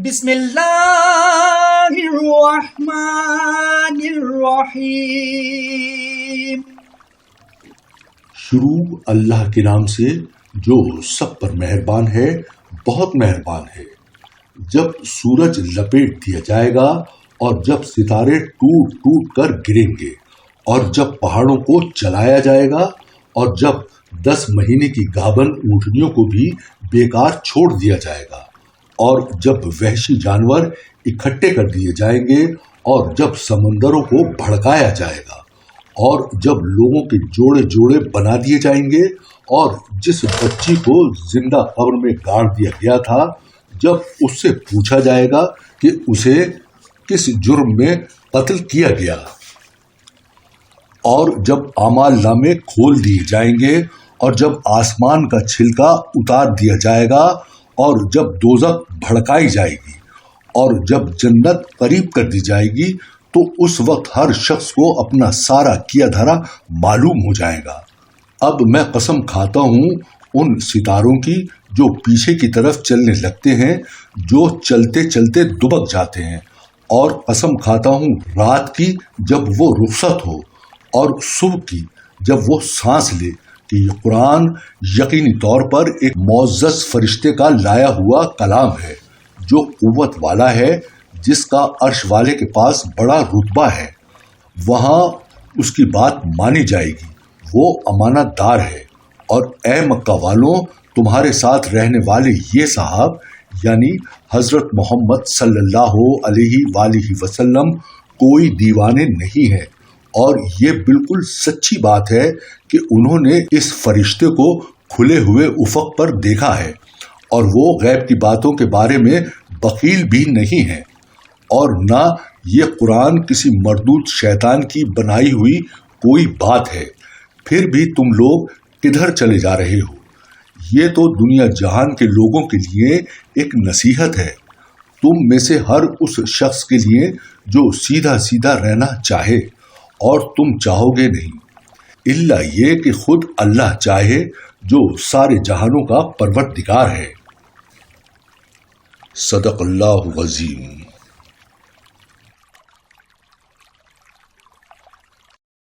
بسم اللہ الرحمن الرحیم۔ شروع اللہ کے نام سے جو سب پر مہربان ہے، بہت مہربان ہے۔ جب سورج لپیٹ دیا جائے گا اور جب ستارے ٹوٹ ٹوٹ کر گریں گے، اور جب پہاڑوں کو جلایا جائے گا، اور جب 10 مہینے کی گابن اونٹنیوں کو بھی بیکار چھوڑ دیا جائے گا، اور جب وحشی جانور اکٹھے کر دیے جائیں گے، اور جب سمندروں کو بھڑکایا جائے گا، اور جب لوگوں کے جوڑے جوڑے بنا دیے جائیں گے، اور جس بچی کو زندہ قبر میں گاڑ دیا گیا تھا، جب اس سے پوچھا جائے گا کہ اسے کس جرم میں قتل کیا گیا، اور جب اعمال نامے کھول دیے جائیں گے، اور جب آسمان کا چھلکا اتار دیا جائے گا، اور جب دوزخ بھڑکائی جائے گی، اور جب جنت قریب کر دی جائے گی، تو اس وقت ہر شخص کو اپنا سارا کیا دھرا معلوم ہو جائے گا۔ اب میں قسم کھاتا ہوں ان ستاروں کی جو پیچھے کی طرف چلنے لگتے ہیں، جو چلتے چلتے دبک جاتے ہیں، اور قسم کھاتا ہوں رات کی جب وہ رخصت ہو، اور صبح کی جب وہ سانس لے، کہ یہ قرآن یقینی طور پر ایک معزز فرشتے کا لایا ہوا کلام ہے، جو قوت والا ہے، جس کا عرش والے کے پاس بڑا رتبہ ہے۔ وہاں اس کی بات مانی جائے گی، وہ امانت دار ہے۔ اور اے مکہ والوں، تمہارے ساتھ رہنے والے یہ صاحب، یعنی حضرت محمد صلی اللہ علیہ وآلہ وسلم، کوئی دیوانے نہیں ہیں، اور یہ بالکل سچی بات ہے کہ انہوں نے اس فرشتے کو کھلے ہوئے افق پر دیکھا ہے، اور وہ غیب کی باتوں کے بارے میں بخیل بھی نہیں ہے، اور نہ یہ قرآن کسی مردود شیطان کی بنائی ہوئی کوئی بات ہے۔ پھر بھی تم لوگ کدھر چلے جا رہے ہو؟ یہ تو دنیا جہان کے لوگوں کے لیے ایک نصیحت ہے، تم میں سے ہر اس شخص کے لیے جو سیدھا سیدھا رہنا چاہے، اور تم چاہو گے نہیں، الا یہ کہ خود اللہ چاہے جو سارے جہانوں کا پروردگار ہے۔ صدق اللہ العظیم۔